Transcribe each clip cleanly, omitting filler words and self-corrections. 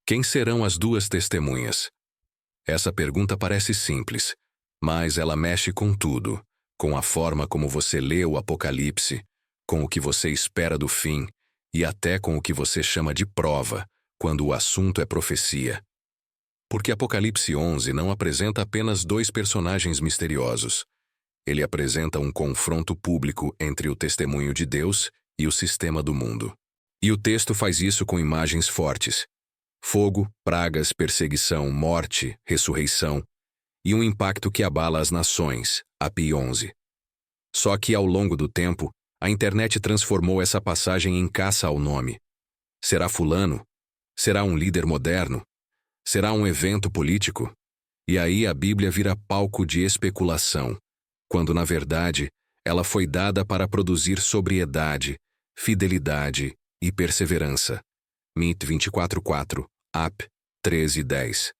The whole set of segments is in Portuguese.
Quem serão as duas testemunhas? Essa pergunta parece simples, mas ela mexe com tudo, com a forma como você lê o Apocalipse, com o que você espera do fim e até com o que você chama de prova, quando o assunto é profecia. Porque Apocalipse 11 não apresenta apenas dois personagens misteriosos. Ele apresenta um confronto público entre o testemunho de Deus e o sistema do mundo. E o texto faz isso com imagens fortes: fogo, pragas, perseguição, morte, ressurreição e um impacto que abala as nações, API 11. Só que, ao longo do tempo, a internet transformou essa passagem em caça ao nome. Será fulano? Será um líder moderno? Será um evento político? E aí a Bíblia vira palco de especulação, quando, na verdade, ela foi dada para produzir sobriedade, fidelidade e perseverança. MIT 24:4, AP 13:10.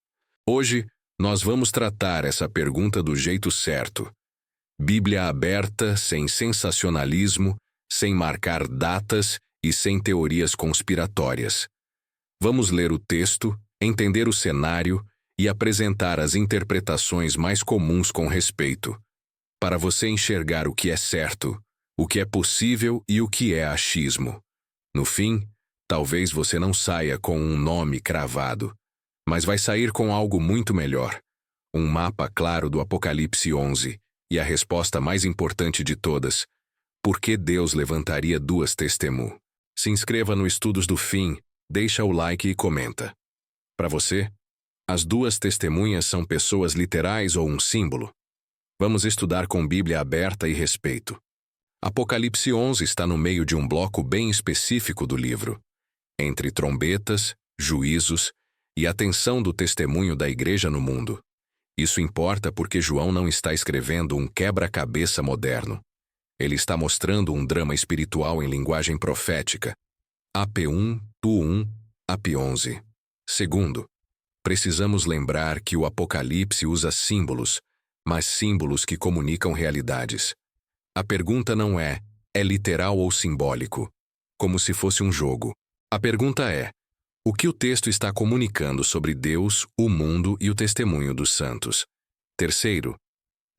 Hoje, nós vamos tratar essa pergunta do jeito certo. Bíblia aberta, sem sensacionalismo, sem marcar datas e sem teorias conspiratórias. Vamos ler o texto, entender o cenário e apresentar as interpretações mais comuns com respeito, para você enxergar o que é certo, o que é possível e o que é achismo. No fim, talvez você não saia com um nome cravado, mas vai sair com algo muito melhor, um mapa claro do Apocalipse 11 e a resposta mais importante de todas: por que Deus levantaria duas testemunhas? Se inscreva no Estudos do Fim, deixa o like e comenta. Para você, as duas testemunhas são pessoas literais ou um símbolo? Vamos estudar com Bíblia aberta e respeito. Apocalipse 11 está no meio de um bloco bem específico do livro, entre trombetas, juízos e a tensão do testemunho da igreja no mundo. Isso importa porque João não está escrevendo um quebra-cabeça moderno. Ele está mostrando um drama espiritual em linguagem profética. AP1, TU1, AP11. Segundo, precisamos lembrar que o Apocalipse usa símbolos, mas símbolos que comunicam realidades. A pergunta não é literal ou simbólico, como se fosse um jogo. A pergunta é: o que o texto está comunicando sobre Deus, o mundo e o testemunho dos santos? Terceiro,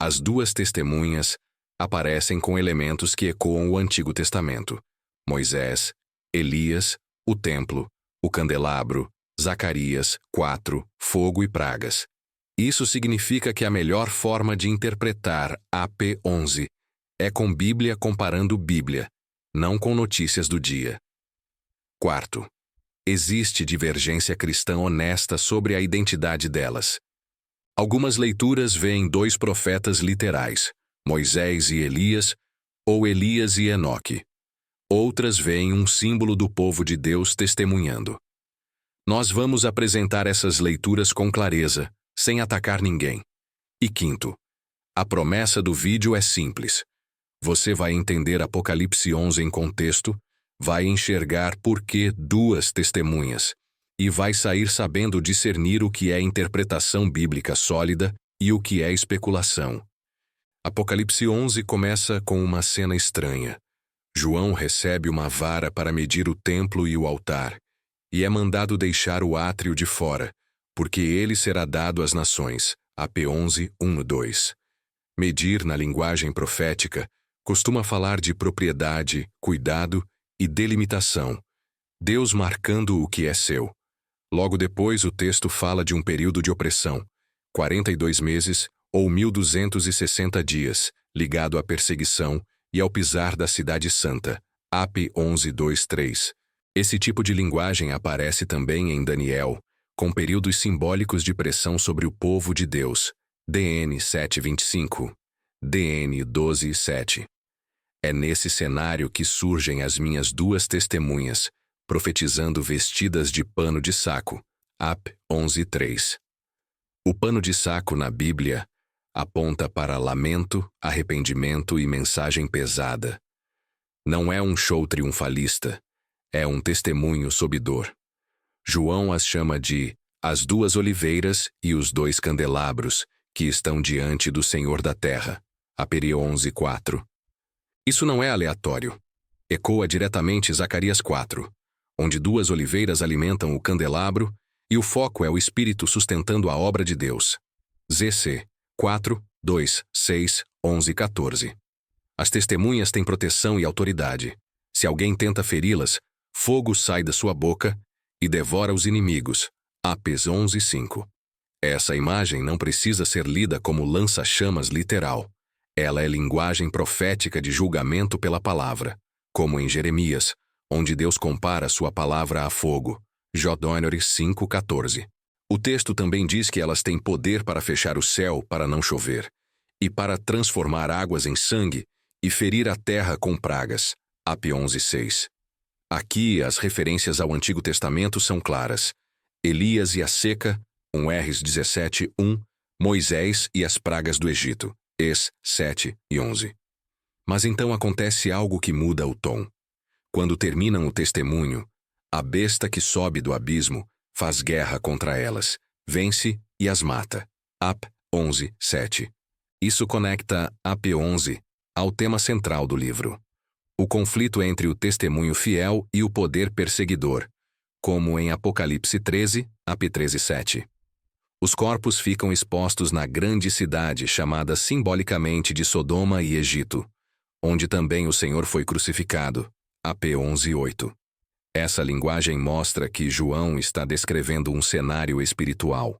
as duas testemunhas aparecem com elementos que ecoam o Antigo Testamento: Moisés, Elias, o templo, o candelabro, Zacarias 4, fogo e pragas. Isso significa que a melhor forma de interpretar AP 11 é com Bíblia comparando Bíblia, não com notícias do dia. Quarto, existe divergência cristã honesta sobre a identidade delas. Algumas leituras veem dois profetas literais, Moisés e Elias, ou Elias e Enoque. Outras veem um símbolo do povo de Deus testemunhando. Nós vamos apresentar essas leituras com clareza, sem atacar ninguém. E quinto, a promessa do vídeo é simples. Você vai entender Apocalipse 11 em contexto, vai enxergar por que duas testemunhas, e vai sair sabendo discernir o que é interpretação bíblica sólida e o que é especulação. Apocalipse 11 começa com uma cena estranha. João recebe uma vara para medir o templo e o altar, e é mandado deixar o átrio de fora, porque ele será dado às nações. AP 11, 1, 2. Medir, na linguagem profética, costuma falar de propriedade, cuidado e delimitação, Deus marcando o que é seu. Logo depois, o texto fala de um período de opressão, 42 meses ou 1260 dias, ligado à perseguição e ao pisar da cidade santa. AP 11, 2, 3. Esse tipo de linguagem aparece também em Daniel, com períodos simbólicos de pressão sobre o povo de Deus. DN 7:25. DN 12:7. É nesse cenário que surgem as minhas duas testemunhas, profetizando vestidas de pano de saco. AP 11:3. O pano de saco na Bíblia aponta para lamento, arrependimento e mensagem pesada. Não é um show triunfalista, é um testemunho sob dor. João as chama de as duas oliveiras e os dois candelabros que estão diante do Senhor da terra. API 11:4. Isso não é aleatório. Ecoa diretamente Zacarias 4, onde duas oliveiras alimentam o candelabro E o foco é o Espírito sustentando a obra de Deus. ZC 4, 2, 6, 11 e 14. As testemunhas têm proteção e autoridade. Se alguém tenta feri-las, fogo sai da sua boca e devora os inimigos. Apes 11, 5. Essa imagem não precisa ser lida como lança-chamas literal. Ela é linguagem profética de julgamento pela palavra, como em Jeremias, onde Deus compara sua palavra a fogo. Jodônore 5,14. O texto também diz que elas têm poder para fechar o céu para não chover, e para transformar águas em sangue e ferir a terra com pragas. Ap 11,6. Aqui as referências ao Antigo Testamento são claras. Elias e a seca, 1 17, 1, Moisés e as pragas do Egito, Es 7 e 11. Mas então acontece algo que muda o tom. Quando terminam o testemunho, a besta que sobe do abismo faz guerra contra elas, vence e as mata. Ap 11, 7. Isso conecta Ap 11 ao tema central do livro. O conflito entre o testemunho fiel e o poder perseguidor, como em Apocalipse 13, Ap 13, 7. Os corpos ficam expostos na grande cidade chamada simbolicamente de Sodoma e Egito, onde também o Senhor foi crucificado. Ap 11, 8. Essa linguagem mostra que João está descrevendo um cenário espiritual: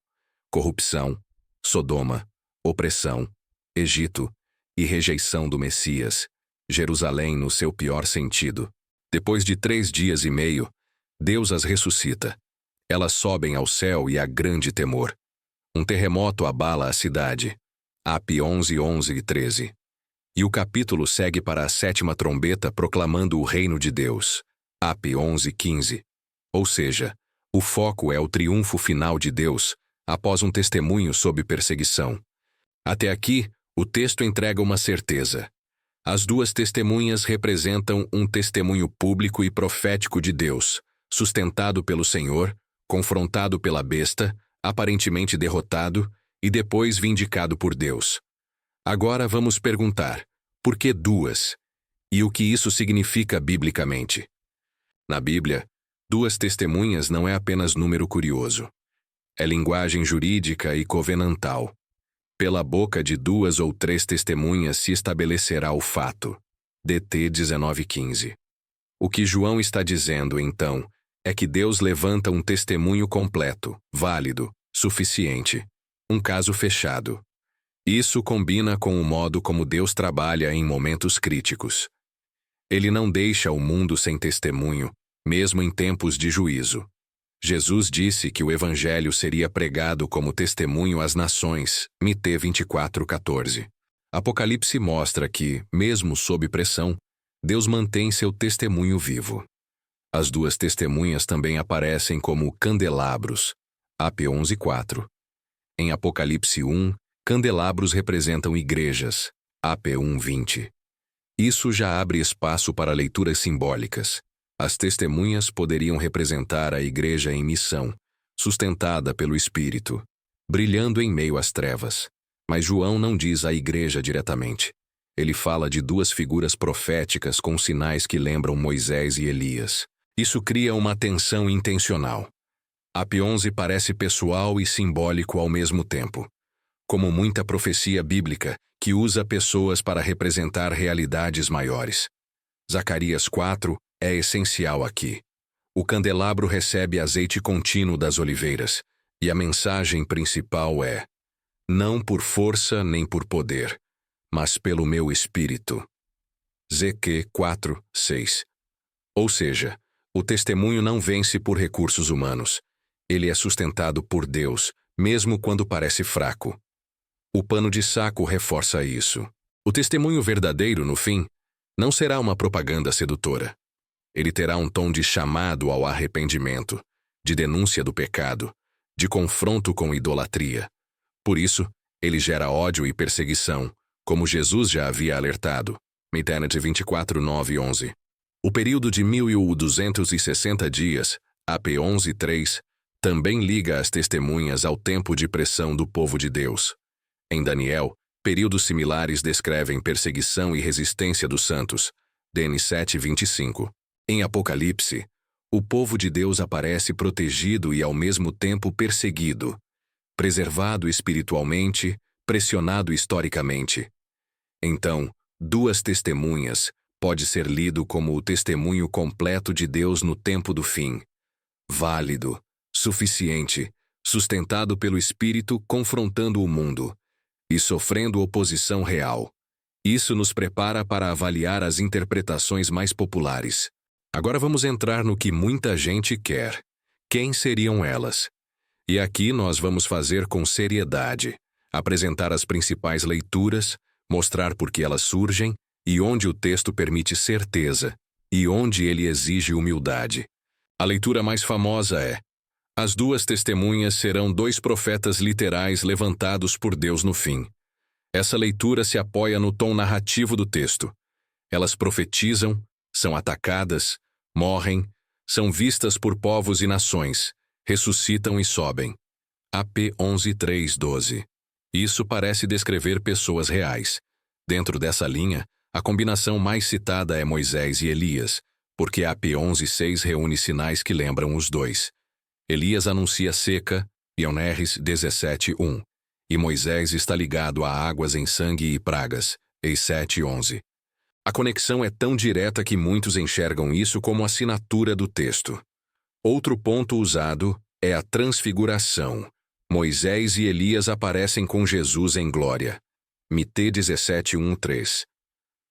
corrupção, Sodoma, opressão, Egito e rejeição do Messias, Jerusalém no seu pior sentido. Depois de 3 dias e meio, Deus as ressuscita. Elas sobem ao céu e há grande temor. Um terremoto abala a cidade. Ap 11, 11 e 13. E o capítulo segue para a 7ª trombeta proclamando o reino de Deus. Ap 11, 15. Ou seja, o foco é o triunfo final de Deus após um testemunho sob perseguição. Até aqui, o texto entrega uma certeza. As 2 testemunhas representam um testemunho público e profético de Deus, sustentado pelo Senhor, confrontado pela besta, aparentemente derrotado e depois vindicado por Deus. Agora vamos perguntar, por que 2? E o que isso significa biblicamente? Na Bíblia, 2 testemunhas não é apenas número curioso. É linguagem jurídica e covenantal. Pela boca de 2 ou 3 testemunhas se estabelecerá o fato. DT 19:15. O que João está dizendo, então, é que Deus levanta um testemunho completo, válido, suficiente. Um caso fechado. Isso combina com o modo como Deus trabalha em momentos críticos. Ele não deixa o mundo sem testemunho, mesmo em tempos de juízo. Jesus disse que o Evangelho seria pregado como testemunho às nações, Mt 24:14. Apocalipse mostra que, mesmo sob pressão, Deus mantém seu testemunho vivo. As 2 testemunhas também aparecem como candelabros, Ap 11:4. Em Apocalipse 1, candelabros representam igrejas, Ap 1:20. Isso já abre espaço para leituras simbólicas. As testemunhas poderiam representar a igreja em missão, sustentada pelo Espírito, brilhando em meio às trevas. Mas João não diz a igreja diretamente. Ele fala de 2 figuras proféticas com sinais que lembram Moisés e Elias. Isso cria uma tensão intencional. Ap 11 parece pessoal e simbólico ao mesmo tempo, como muita profecia bíblica que usa pessoas para representar realidades maiores. Zacarias 4 é essencial aqui. O candelabro recebe azeite contínuo das oliveiras, e a mensagem principal é: não por força nem por poder, mas pelo meu espírito. ZQ 4, 6. Ou seja, o testemunho não vence por recursos humanos. Ele é sustentado por Deus, mesmo quando parece fraco. O pano de saco reforça isso. O testemunho verdadeiro, no fim, não será uma propaganda sedutora. Ele terá um tom de chamado ao arrependimento, de denúncia do pecado, de confronto com idolatria. Por isso, ele gera ódio e perseguição, como Jesus já havia alertado. Matthew 24, 9 e 11. O período de 1260 dias, Ap 11, 3, também liga as testemunhas ao tempo de pressão do povo de Deus. Em Daniel, períodos similares descrevem perseguição e resistência dos santos. DN 7, 25. Em Apocalipse, O povo de Deus aparece protegido e ao mesmo tempo perseguido, preservado espiritualmente, pressionado historicamente. Então, duas testemunhas pode ser lido como o testemunho completo de Deus no tempo do fim. Válido, suficiente, sustentado pelo Espírito confrontando o mundo e sofrendo oposição real. Isso nos prepara para avaliar as interpretações mais populares. Agora vamos entrar no que muita gente quer. Quem seriam elas? E aqui nós vamos fazer com seriedade, apresentar as principais leituras, mostrar por que elas surgem e onde o texto permite certeza e onde ele exige humildade. A leitura mais famosa é: as duas testemunhas serão dois profetas literais levantados por Deus no fim. Essa leitura se apoia no tom narrativo do texto. Elas profetizam, são atacadas, morrem, são vistas por povos e nações, ressuscitam e sobem. AP 11:3-12. Isso parece descrever pessoas reais. Dentro dessa linha, a combinação mais citada é Moisés e Elias, porque AP 11:6 reúne sinais que lembram os dois. Elias anuncia seca, Ionerres 17:1. E Moisés está ligado a águas em sangue e pragas, Eis 7:11. A conexão é tão direta que muitos enxergam isso como assinatura do texto. Outro ponto usado é a transfiguração. Moisés e Elias aparecem com Jesus em glória. Mite 17:1-3.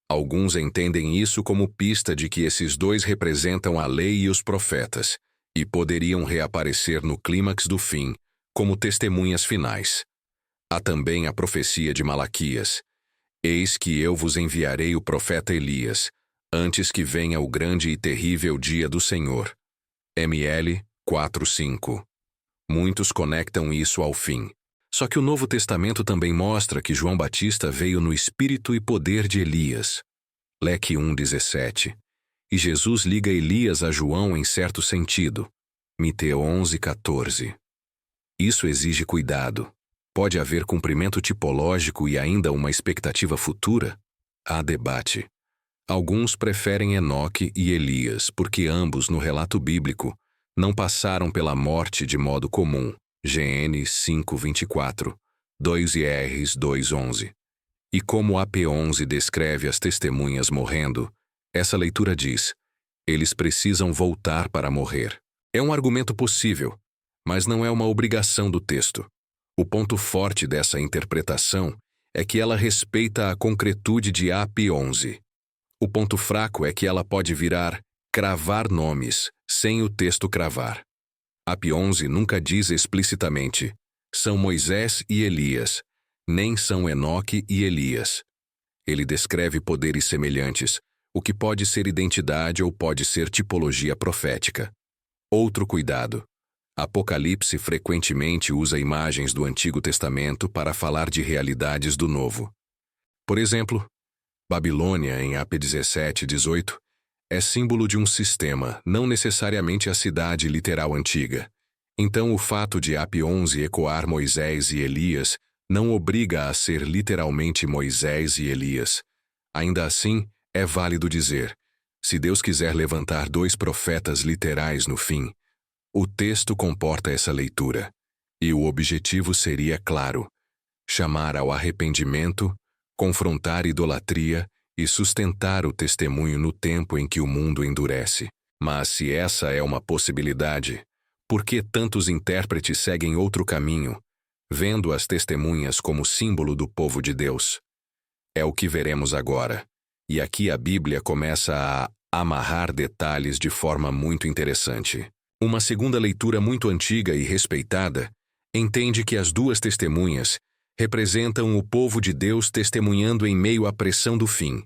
Alguns entendem isso como pista de que esses dois representam a lei e os profetas, e poderiam reaparecer no clímax do fim, como testemunhas finais. Há também a profecia de Malaquias: Eis que eu vos enviarei o profeta Elias, antes que venha o grande e terrível dia do Senhor. ML 4:5. Muitos conectam isso ao fim. Só que o Novo Testamento também mostra que João Batista veio no espírito e poder de Elias. Leque 1:17. E Jesus liga Elias a João em certo sentido. Mite 11:14. Isso exige cuidado. Pode haver cumprimento tipológico e ainda uma expectativa futura? Há debate. Alguns preferem Enoque e Elias porque ambos, no relato bíblico, não passaram pela morte de modo comum. GN 5:24, 2IRs 2:11. E como AP 11 descreve as testemunhas morrendo, essa leitura diz: eles precisam voltar para morrer. É um argumento possível, mas não é uma obrigação do texto. O ponto forte dessa interpretação é que ela respeita a concretude de AP 11. O ponto fraco é que ela pode virar cravar nomes, sem o texto cravar. AP 11 nunca diz explicitamente: são Moisés e Elias, nem são Enoque e Elias. Ele descreve poderes semelhantes, o que pode ser identidade ou pode ser tipologia profética. Outro cuidado. Apocalipse frequentemente usa imagens do Antigo Testamento para falar de realidades do Novo. Por exemplo, Babilônia, em AP 17:18, é símbolo de um sistema, não necessariamente a cidade literal antiga. Então o fato de AP 11 ecoar Moisés e Elias não obriga a ser literalmente Moisés e Elias. Ainda assim, é válido dizer: se Deus quiser levantar dois profetas literais no fim, o texto comporta essa leitura, e o objetivo seria claro: chamar ao arrependimento, confrontar idolatria e sustentar o testemunho no tempo em que o mundo endurece. Mas se essa é uma possibilidade, por que tantos intérpretes seguem outro caminho, vendo as testemunhas como símbolo do povo de Deus? É o que veremos agora, e aqui a Bíblia começa a amarrar detalhes de forma muito interessante. Uma segunda leitura muito antiga e respeitada entende que as duas testemunhas representam o povo de Deus testemunhando em meio à pressão do fim.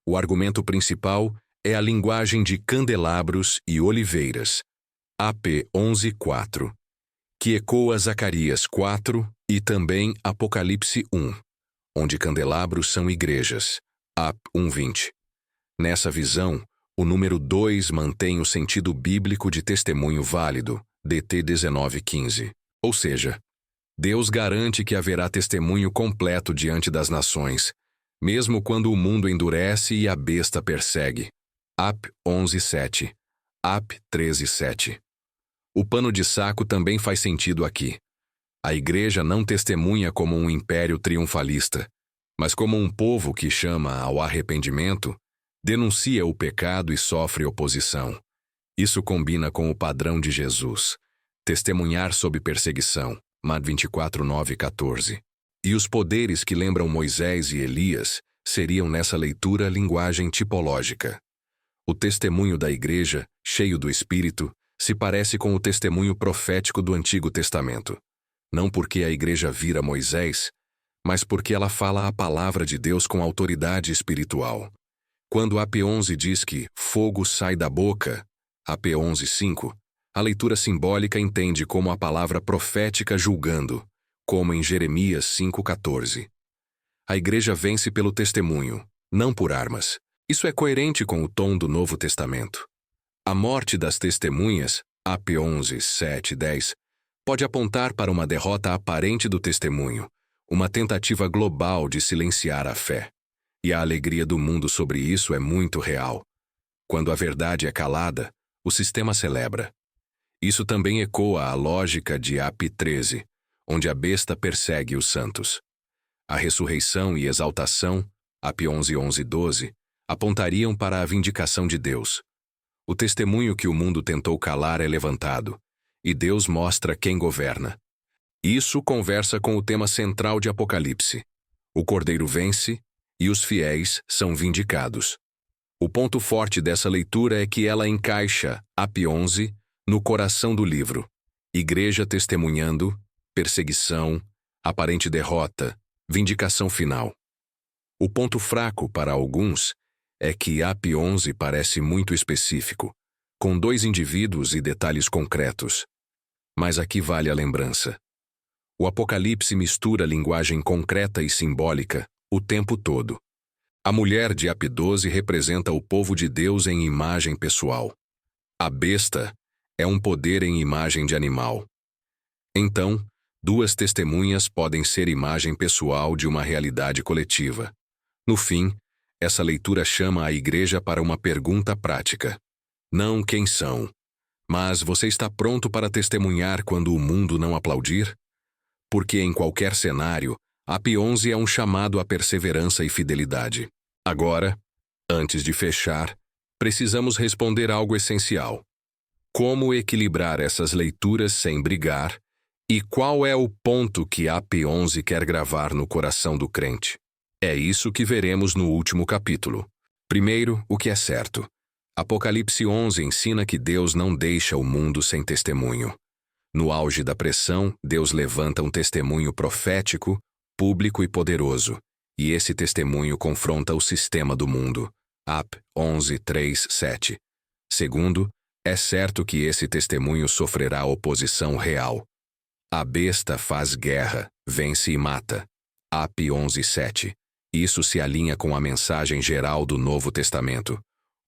O argumento principal é a linguagem de candelabros e oliveiras, AP 11:4, que ecoa Zacarias 4 e também Apocalipse 1, onde candelabros são igrejas, AP 1:20. Nessa visão, o número 2 mantém o sentido bíblico de testemunho válido, DT 19:15. Ou seja, Deus garante que haverá testemunho completo diante das nações, mesmo quando o mundo endurece e a besta persegue. AP 11:7. AP 13:7. O pano de saco também faz sentido aqui. A igreja não testemunha como um império triunfalista, mas como um povo que chama ao arrependimento, denuncia o pecado e sofre oposição. Isso combina com o padrão de Jesus, testemunhar sob perseguição, Mad 24:9-14. E os poderes que lembram Moisés e Elias seriam nessa leitura linguagem tipológica. O testemunho da igreja, cheio do Espírito, se parece com o testemunho profético do Antigo Testamento. Não porque a igreja vira Moisés, mas porque ela fala a palavra de Deus com autoridade espiritual. Quando AP 11 diz que fogo sai da boca, AP 11:5, a leitura simbólica entende como a palavra profética julgando, como em Jeremias 5:14. A igreja vence pelo testemunho, não por armas. Isso é coerente com o tom do Novo Testamento. A morte das testemunhas, AP 11:7-10, pode apontar para uma derrota aparente do testemunho, uma tentativa global de silenciar a fé. E a alegria do mundo sobre isso é muito real. Quando a verdade é calada, o sistema celebra. Isso também ecoa a lógica de AP 13, onde a besta persegue os santos. A ressurreição e exaltação, AP 11:11-12, apontariam para a vindicação de Deus. O testemunho que o mundo tentou calar é levantado, e Deus mostra quem governa. Isso conversa com o tema central de Apocalipse. O Cordeiro vence e os fiéis são vindicados. O ponto forte dessa leitura é que ela encaixa AP 11 no coração do livro. Igreja testemunhando, perseguição, aparente derrota, vindicação final. O ponto fraco para alguns é que AP 11 parece muito específico, com 2 indivíduos e detalhes concretos. Mas aqui vale a lembrança. O Apocalipse mistura linguagem concreta e simbólica o tempo todo. A mulher de AP 12 representa o povo de Deus em imagem pessoal. A besta é um poder em imagem de animal. Então, 2 testemunhas podem ser imagem pessoal de uma realidade coletiva. No fim, essa leitura chama a igreja para uma pergunta prática. Não quem são, mas você está pronto para testemunhar quando o mundo não aplaudir? Porque em qualquer cenário, AP 11 é um chamado à perseverança e fidelidade. Agora, antes de fechar, precisamos responder algo essencial. Como equilibrar essas leituras sem brigar? E qual é o ponto que AP 11 quer gravar no coração do crente? É isso que veremos no último capítulo. Primeiro, o que é certo. Apocalipse 11 ensina que Deus não deixa o mundo sem testemunho. No auge da pressão, Deus levanta um testemunho profético, público e poderoso, e esse testemunho confronta o sistema do mundo. AP 11:3-7. Segundo, é certo que esse testemunho sofrerá oposição real. A besta faz guerra, vence e mata. AP 11:7. Isso se alinha com a mensagem geral do Novo Testamento.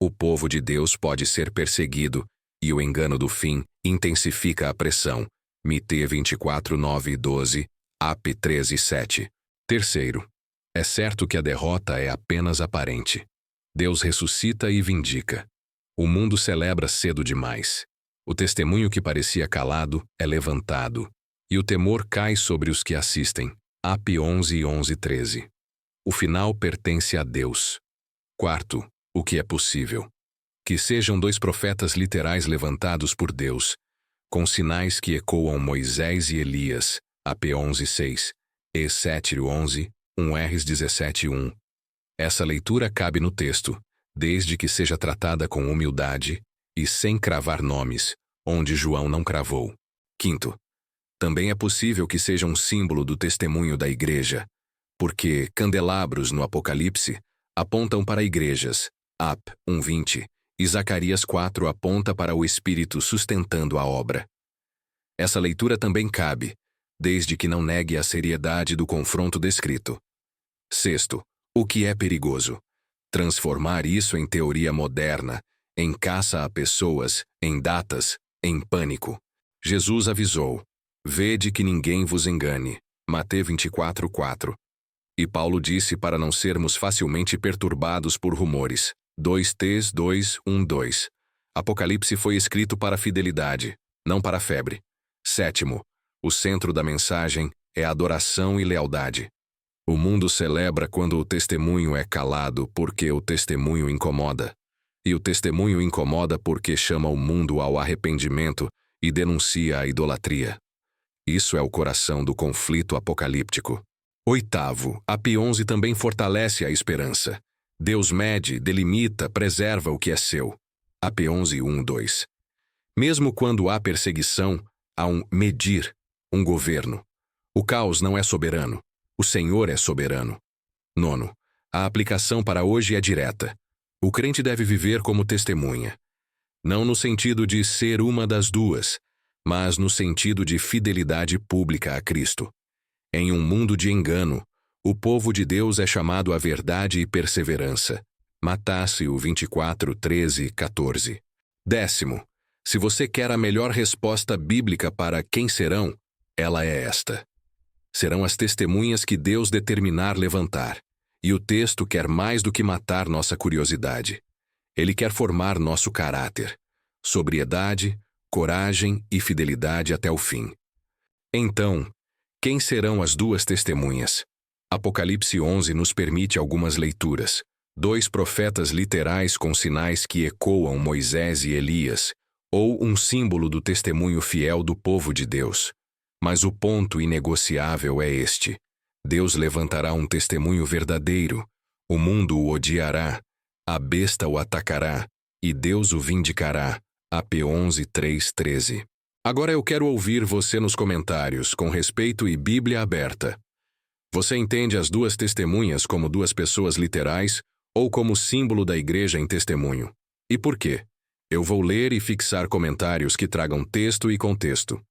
O povo de Deus pode ser perseguido, e o engano do fim intensifica a pressão. MT 24:9-12, AP 13:7. Terceiro, é certo que a derrota é apenas aparente. Deus ressuscita e vindica. O mundo celebra cedo demais. O testemunho que parecia calado é levantado, e o temor cai sobre os que assistem. AP 11:11-13. O final pertence a Deus. Quarto, o que é possível? Que sejam 2 profetas literais levantados por Deus, com sinais que ecoam Moisés e Elias, AP 11:6, e 7:11, 1Rs 17:1. Essa leitura cabe no texto, desde que seja tratada com humildade e sem cravar nomes, onde João não cravou. Quinto, também é possível que seja um símbolo do testemunho da igreja, porque candelabros no Apocalipse apontam para igrejas, AP 1:20, e Zacarias 4 aponta para o Espírito sustentando a obra. Essa leitura também cabe, desde que não negue a seriedade do confronto descrito. Sexto, o que é perigoso? Transformar isso em teoria moderna, em caça a pessoas, em datas, em pânico. Jesus avisou: "Vede que ninguém vos engane." Mateus 24:4. E Paulo disse para não sermos facilmente perturbados por rumores. 2 T's 2:1-2. Apocalipse foi escrito para a fidelidade, não para a febre. 7. O centro da mensagem é adoração e lealdade. O mundo celebra quando o testemunho é calado porque o testemunho incomoda. E o testemunho incomoda porque chama o mundo ao arrependimento e denuncia a idolatria. Isso é o coração do conflito apocalíptico. 8. A P11 também fortalece a esperança. Deus mede, delimita, preserva o que é seu. A P11, 1-2. Mesmo quando há perseguição, há um medir, um governo. O caos não é soberano. O Senhor é soberano. 9. A aplicação para hoje é direta. O crente deve viver como testemunha. Não no sentido de ser uma das duas, mas no sentido de fidelidade pública a Cristo. Em um mundo de engano, o povo de Deus é chamado à verdade e perseverança. Matácio 24, 13, 14. 10. Se você quer a melhor resposta bíblica para quem serão, ela é esta. Serão as testemunhas que Deus determinar levantar. E o texto quer mais do que matar nossa curiosidade. Ele quer formar nosso caráter. Sobriedade, coragem e fidelidade até o fim. Então, quem serão as duas testemunhas? Apocalipse 11 nos permite algumas leituras. 2 profetas literais com sinais que ecoam Moisés e Elias, ou um símbolo do testemunho fiel do povo de Deus. Mas o ponto inegociável é este. Deus levantará um testemunho verdadeiro. O mundo o odiará, a besta o atacará, e Deus o vindicará. AP 11, 3, 13. Agora eu quero ouvir você nos comentários, com respeito e Bíblia aberta. Você entende as duas testemunhas como duas pessoas literais ou como símbolo da igreja em testemunho? E por quê? Eu vou ler e fixar comentários que tragam texto e contexto.